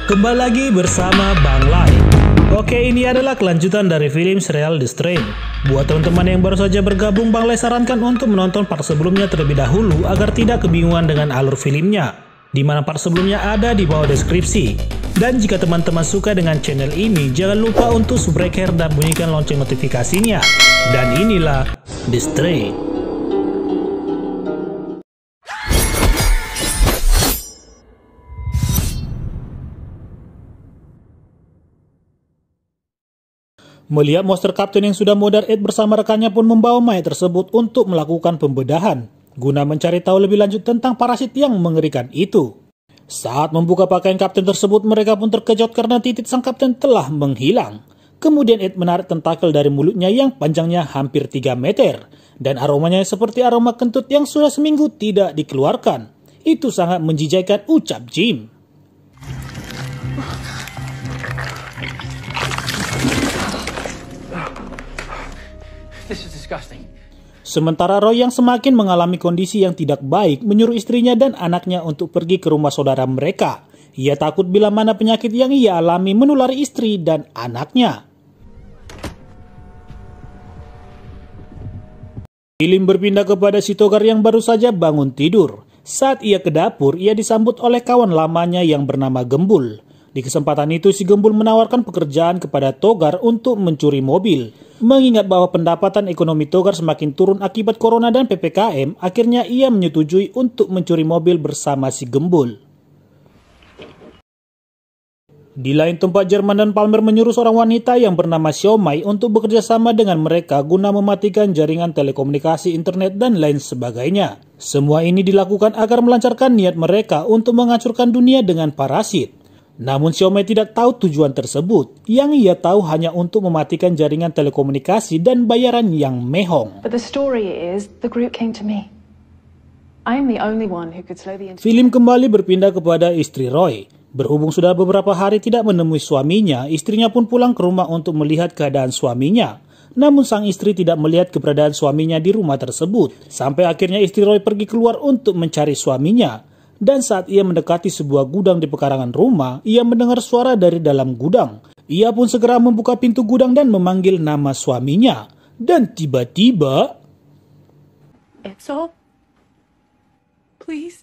Kembali lagi bersama Bang Lai. Oke, ini adalah kelanjutan dari film serial The Strain. Buat teman-teman yang baru saja bergabung, Bang Lai sarankan untuk menonton part sebelumnya terlebih dahulu agar tidak kebingungan dengan alur filmnya, di mana part sebelumnya ada di bawah deskripsi. Dan jika teman-teman suka dengan channel ini, jangan lupa untuk subscribe dan bunyikan lonceng notifikasinya. Dan inilah The Strain. Melihat monster kapten yang sudah modar, Ed bersama rekannya pun membawa mayat tersebut untuk melakukan pembedahan, guna mencari tahu lebih lanjut tentang parasit yang mengerikan itu. Saat membuka pakaian kapten tersebut, mereka pun terkejut karena titik sang kapten telah menghilang. Kemudian Ed menarik tentakel dari mulutnya yang panjangnya hampir 3 meter, dan aromanya seperti aroma kentut yang sudah seminggu tidak dikeluarkan. Itu sangat menjijikkan, ucap Jim. This is disgusting. Sementara Roy yang semakin mengalami kondisi yang tidak baik menyuruh istrinya dan anaknya untuk pergi ke rumah saudara mereka. Ia takut bila mana penyakit yang ia alami menulari istri dan anaknya. Film berpindah kepada si Togar yang baru saja bangun tidur. Saat ia ke dapur, ia disambut oleh kawan lamanya yang bernama Gembul. Di kesempatan itu, si Gembul menawarkan pekerjaan kepada Togar untuk mencuri mobil. Mengingat bahwa pendapatan ekonomi Togar semakin turun akibat corona dan PPKM, akhirnya ia menyetujui untuk mencuri mobil bersama si Gembul. Di lain tempat, Jerman dan Palmer menyuruh seorang wanita yang bernama Xiaomai untuk bekerja sama dengan mereka guna mematikan jaringan telekomunikasi, internet, dan lain sebagainya. Semua ini dilakukan agar melancarkan niat mereka untuk menghancurkan dunia dengan parasit. Namun Xiaomai tidak tahu tujuan tersebut. Yang ia tahu hanya untuk mematikan jaringan telekomunikasi dan bayaran yang mehong. But the story is the group came to me. I am the only one who could slow the Film kembali berpindah kepada istri Roy. Berhubung sudah beberapa hari tidak menemui suaminya, istrinya pun pulang ke rumah untuk melihat keadaan suaminya. Namun sang istri tidak melihat keberadaan suaminya di rumah tersebut. Sampai akhirnya istri Roy pergi keluar untuk mencari suaminya. Dan saat ia mendekati sebuah gudang di pekarangan rumah, ia mendengar suara dari dalam gudang. Ia pun segera membuka pintu gudang dan memanggil nama suaminya. Dan tiba-tiba... Itzel? Please?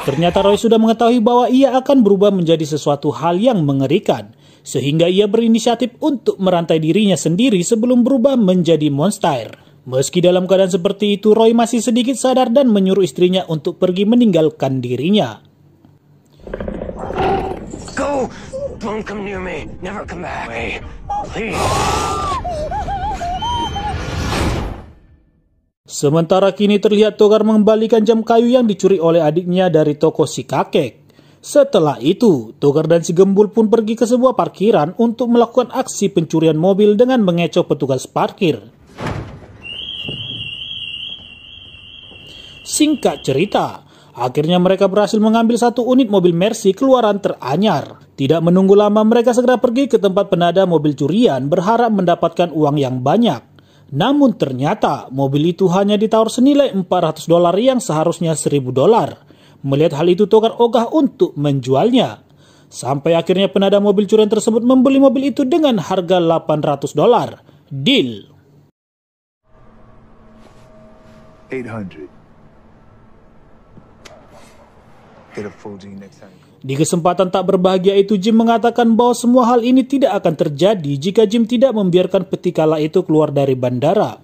Ternyata Roy sudah mengetahui bahwa ia akan berubah menjadi sesuatu hal yang mengerikan. Sehingga ia berinisiatif untuk merantai dirinya sendiri sebelum berubah menjadi monster. Meski dalam keadaan seperti itu, Roy masih sedikit sadar dan menyuruh istrinya untuk pergi meninggalkan dirinya. Go! Don't come near me. Never come back. Wait, please. Sementara kini terlihat Togar mengembalikan jam kayu yang dicuri oleh adiknya dari toko si kakek. Setelah itu, Togar dan si Gembul pun pergi ke sebuah parkiran untuk melakukan aksi pencurian mobil dengan mengecoh petugas parkir. Singkat cerita, akhirnya mereka berhasil mengambil satu unit mobil Mercy keluaran teranyar. Tidak menunggu lama, mereka segera pergi ke tempat penada mobil curian berharap mendapatkan uang yang banyak. Namun ternyata mobil itu hanya ditawar senilai $400 yang seharusnya $1.000. Melihat hal itu, Togar ogah untuk menjualnya. Sampai akhirnya penada mobil curian tersebut membeli mobil itu dengan harga $800. Deal. 800. Di kesempatan tak berbahagia itu, Jim mengatakan bahwa semua hal ini tidak akan terjadi jika Jim tidak membiarkan peti kala itu keluar dari bandara.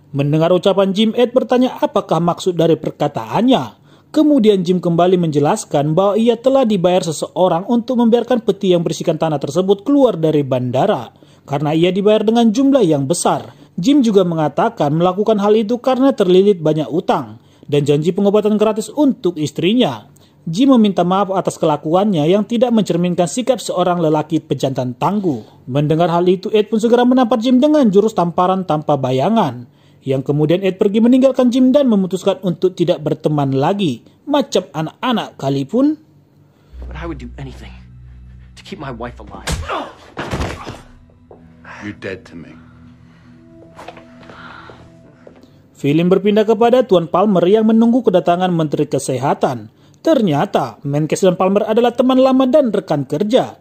Mendengar ucapan Jim, Ed bertanya apakah maksud dari perkataannya. Kemudian Jim kembali menjelaskan bahwa ia telah dibayar seseorang untuk membiarkan peti yang berisikan tanah tersebut keluar dari bandara, karena ia dibayar dengan jumlah yang besar. Jim juga mengatakan melakukan hal itu karena terlilit banyak utang dan janji pengobatan gratis untuk istrinya. Jim meminta maaf atas kelakuannya yang tidak mencerminkan sikap seorang lelaki pejantan tangguh. Mendengar hal itu, Ed pun segera menampar Jim dengan jurus tamparan tanpa bayangan. Yang kemudian Ed pergi meninggalkan Jim dan memutuskan untuk tidak berteman lagi. Macam anak-anak kali pun. But I would do anything to keep my wife alive. You're dead to me. Film berpindah kepada Tuan Palmer yang menunggu kedatangan Menteri Kesehatan. Ternyata Menkes dan Palmer adalah teman lama dan rekan kerja.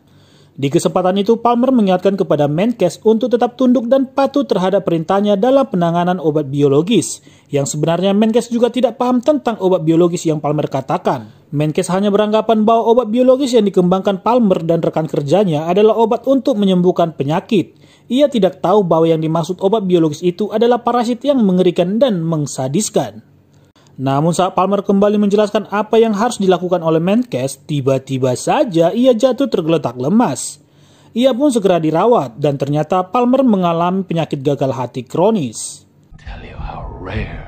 Di kesempatan itu, Palmer mengingatkan kepada Menkes untuk tetap tunduk dan patuh terhadap perintahnya dalam penanganan obat biologis, yang sebenarnya Menkes juga tidak paham tentang obat biologis yang Palmer katakan. Menkes hanya beranggapan bahwa obat biologis yang dikembangkan Palmer dan rekan kerjanya adalah obat untuk menyembuhkan penyakit. Ia tidak tahu bahwa yang dimaksud obat biologis itu adalah parasit yang mengerikan dan mengsadiskan. Namun saat Palmer kembali menjelaskan apa yang harus dilakukan oleh Menkes, tiba-tiba saja ia jatuh tergeletak lemas. Ia pun segera dirawat dan ternyata Palmer mengalami penyakit gagal hati kronis. Tell you how rare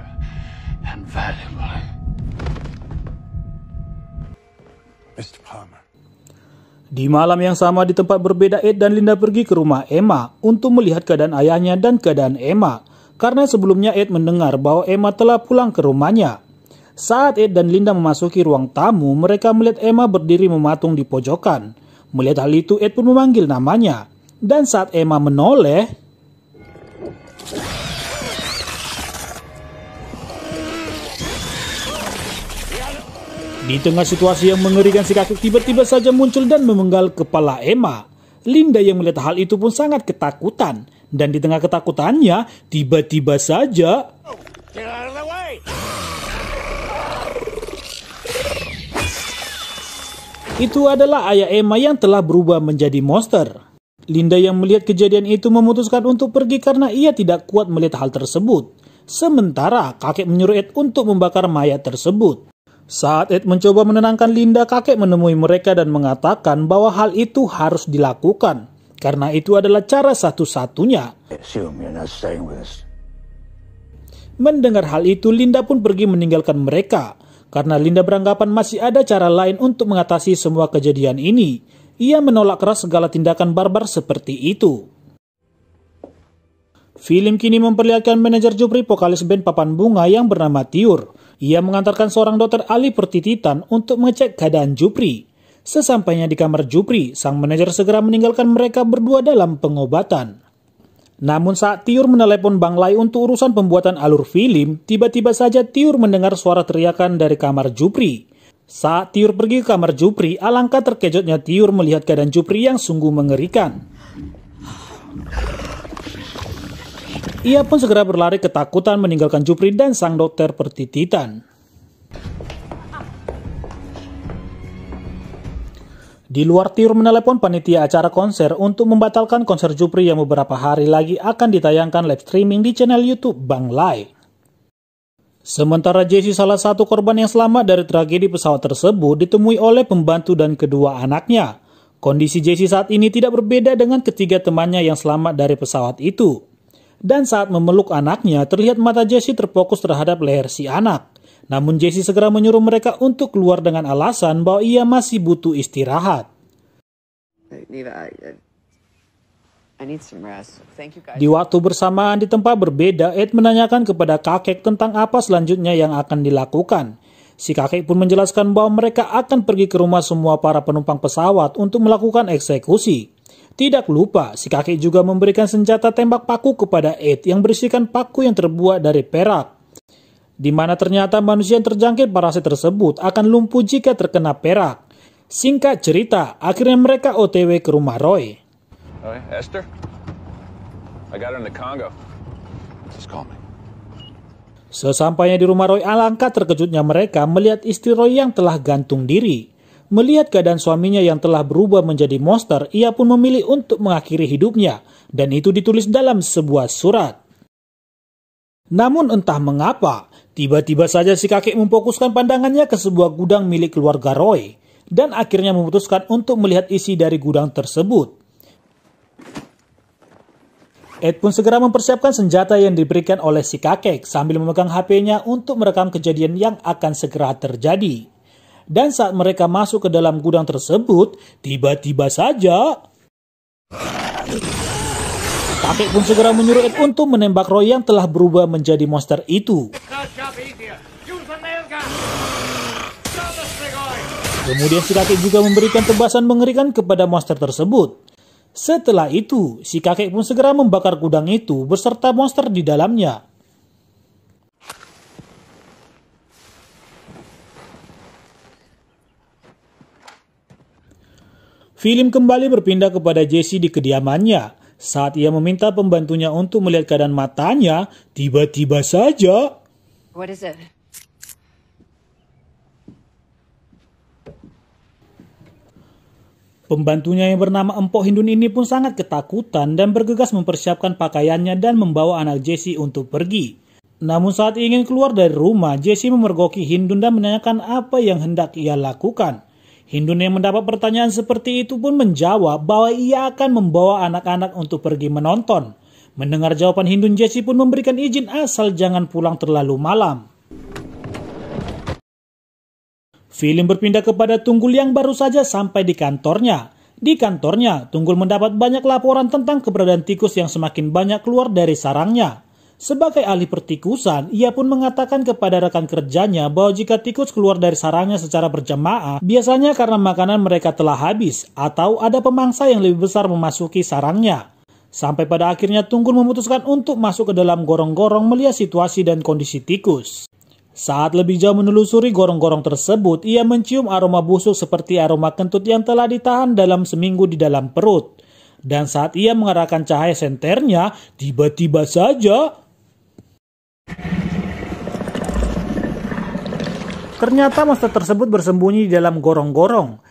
and valuable. Mr. Palmer. Di malam yang sama di tempat berbeda, Ed dan Linda pergi ke rumah Emma untuk melihat keadaan ayahnya dan keadaan Emma. Karena sebelumnya Ed mendengar bahwa Emma telah pulang ke rumahnya. Saat Ed dan Linda memasuki ruang tamu, mereka melihat Emma berdiri mematung di pojokan. Melihat hal itu, Ed pun memanggil namanya. Dan saat Emma menoleh, di tengah situasi yang mengerikan, si kakek tiba-tiba saja muncul dan memenggal kepala Emma. Linda yang melihat hal itu pun sangat ketakutan. Dan di tengah ketakutannya, tiba-tiba saja Get out of the way! itu adalah ayah Emma yang telah berubah menjadi monster. Linda yang melihat kejadian itu memutuskan untuk pergi karena ia tidak kuat melihat hal tersebut. Sementara kakek menyuruh Ed untuk membakar mayat tersebut. Saat Ed mencoba menenangkan Linda, kakek menemui mereka dan mengatakan bahwa hal itu harus dilakukan. Karena itu adalah cara satu-satunya. Assume you're not staying with us. Mendengar hal itu, Linda pun pergi meninggalkan mereka. Karena Linda beranggapan masih ada cara lain untuk mengatasi semua kejadian ini. Ia menolak keras segala tindakan barbar seperti itu. Film kini memperlihatkan manajer Jupri vokalis band Papan Bunga yang bernama Tiur. Ia mengantarkan seorang dokter ahli pertititan untuk mengecek keadaan Jupri. Sesampainya di kamar Jupri, sang manajer segera meninggalkan mereka berdua dalam pengobatan. Namun saat Tiur menelepon Bang Lai untuk urusan pembuatan alur film, tiba-tiba saja Tiur mendengar suara teriakan dari kamar Jupri. Saat Tiur pergi ke kamar Jupri, alangkah terkejutnya Tiur melihat keadaan Jupri yang sungguh mengerikan. Ia pun segera berlari ketakutan meninggalkan Jupri dan sang dokter pertititan. Di luar, Tiur menelepon panitia acara konser untuk membatalkan konser Jupri yang beberapa hari lagi akan ditayangkan live streaming di channel YouTube Bang Lai. Sementara Jessie, salah satu korban yang selamat dari tragedi pesawat tersebut, ditemui oleh pembantu dan kedua anaknya. Kondisi Jessie saat ini tidak berbeda dengan ketiga temannya yang selamat dari pesawat itu. Dan saat memeluk anaknya, terlihat mata Jessie terfokus terhadap leher si anak. Namun Jessie segera menyuruh mereka untuk keluar dengan alasan bahwa ia masih butuh istirahat. Di waktu bersamaan di tempat berbeda, Ed menanyakan kepada kakek tentang apa selanjutnya yang akan dilakukan. Si kakek pun menjelaskan bahwa mereka akan pergi ke rumah semua para penumpang pesawat untuk melakukan eksekusi. Tidak lupa, si kakek juga memberikan senjata tembak paku kepada Ed yang berisikan paku yang terbuat dari perak. Di mana ternyata manusia yang terjangkit parasit tersebut akan lumpuh jika terkena perak. Singkat cerita, akhirnya mereka OTW ke rumah Roy. Esther? I got her in the Congo. Just call me. Sesampainya di rumah Roy, alangkah terkejutnya mereka melihat istri Roy yang telah gantung diri. Melihat keadaan suaminya yang telah berubah menjadi monster, ia pun memilih untuk mengakhiri hidupnya. Dan itu ditulis dalam sebuah surat. Namun entah mengapa, tiba-tiba saja si kakek memfokuskan pandangannya ke sebuah gudang milik keluarga Roy. Dan akhirnya memutuskan untuk melihat isi dari gudang tersebut. Ed pun segera mempersiapkan senjata yang diberikan oleh si kakek sambil memegang HP-nya untuk merekam kejadian yang akan segera terjadi. Dan saat mereka masuk ke dalam gudang tersebut, tiba-tiba saja kakek pun segera menyuruh Ed untuk menembak Roy yang telah berubah menjadi monster itu. Kemudian si kakek juga memberikan tebasan mengerikan kepada monster tersebut. Setelah itu, si kakek pun segera membakar gudang itu beserta monster di dalamnya. Film kembali berpindah kepada Jesse di kediamannya. Saat ia meminta pembantunya untuk melihat keadaan matanya, tiba-tiba saja... What is it? Pembantunya yang bernama Empok Hindun ini pun sangat ketakutan dan bergegas mempersiapkan pakaiannya dan membawa anak Jesse untuk pergi. Namun saat ingin keluar dari rumah, Jesse memergoki Hindun dan menanyakan apa yang hendak ia lakukan. Hindun yang mendapat pertanyaan seperti itu pun menjawab bahwa ia akan membawa anak-anak untuk pergi menonton. Mendengar jawaban Hindun, Jesse pun memberikan izin asal jangan pulang terlalu malam. Film berpindah kepada Tunggul yang baru saja sampai di kantornya. Di kantornya, Tunggul mendapat banyak laporan tentang keberadaan tikus yang semakin banyak keluar dari sarangnya. Sebagai ahli pertikusan, ia pun mengatakan kepada rekan kerjanya bahwa jika tikus keluar dari sarangnya secara berjamaah, biasanya karena makanan mereka telah habis atau ada pemangsa yang lebih besar memasuki sarangnya. Sampai pada akhirnya Tunggul memutuskan untuk masuk ke dalam gorong-gorong melihat situasi dan kondisi tikus. Saat lebih jauh menelusuri gorong-gorong tersebut, ia mencium aroma busuk seperti aroma kentut yang telah ditahan dalam seminggu di dalam perut. Dan saat ia mengarahkan cahaya senternya, tiba-tiba saja... Ternyata monster tersebut bersembunyi di dalam gorong-gorong.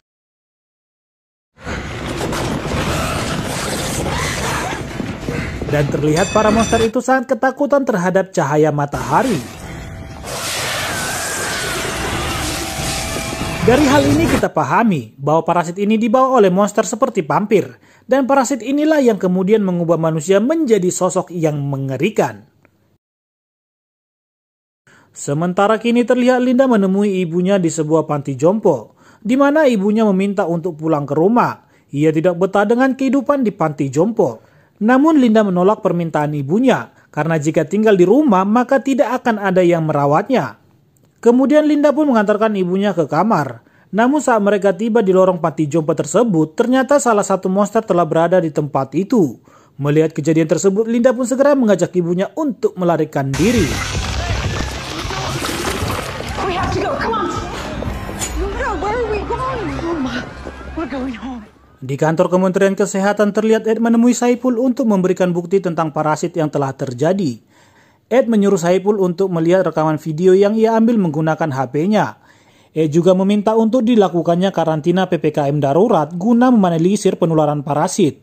Dan terlihat para monster itu sangat ketakutan terhadap cahaya matahari. Dari hal ini kita pahami bahwa parasit ini dibawa oleh monster seperti vampir. Dan parasit inilah yang kemudian mengubah manusia menjadi sosok yang mengerikan. Sementara kini terlihat Linda menemui ibunya di sebuah panti jompo, di mana ibunya meminta untuk pulang ke rumah. Ia tidak betah dengan kehidupan di panti jompo. Namun Linda menolak permintaan ibunya, karena jika tinggal di rumah maka tidak akan ada yang merawatnya. Kemudian Linda pun mengantarkan ibunya ke kamar. Namun saat mereka tiba di lorong panti jompo tersebut, ternyata salah satu monster telah berada di tempat itu. Melihat kejadian tersebut, Linda pun segera mengajak ibunya untuk melarikan diri. We have to go. Come on. No, where are we going? Mama, we're going home. Di kantor Kementerian Kesehatan terlihat Ed menemui Saipul untuk memberikan bukti tentang parasit yang telah terjadi. Ed menyuruh Saipul untuk melihat rekaman video yang ia ambil menggunakan HP-nya. Ed juga meminta untuk dilakukannya karantina PPKM darurat guna meminimalisir penularan parasit.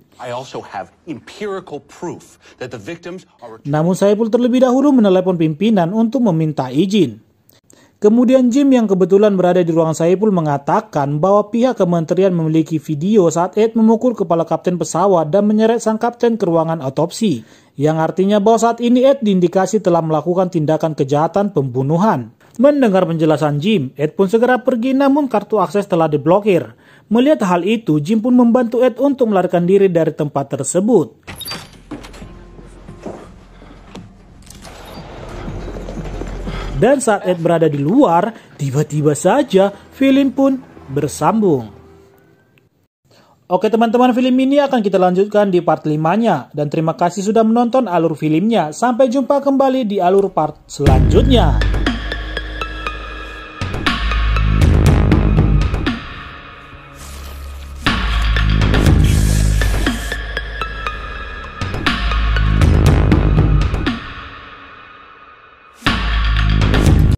Namun Saipul terlebih dahulu menelepon pimpinan untuk meminta izin. Kemudian Jim yang kebetulan berada di ruangan Saipul mengatakan bahwa pihak kementerian memiliki video saat Ed memukul kepala kapten pesawat dan menyeret sang kapten ke ruangan otopsi. Yang artinya bahwa saat ini Ed diindikasi telah melakukan tindakan kejahatan pembunuhan. Mendengar penjelasan Jim, Ed pun segera pergi namun kartu akses telah diblokir. Melihat hal itu, Jim pun membantu Ed untuk melarikan diri dari tempat tersebut. Dan saat Ed berada di luar, tiba-tiba saja film pun bersambung. Oke teman-teman, film ini akan kita lanjutkan di part 5-nya. Dan terima kasih sudah menonton alur filmnya. Sampai jumpa kembali di alur part selanjutnya.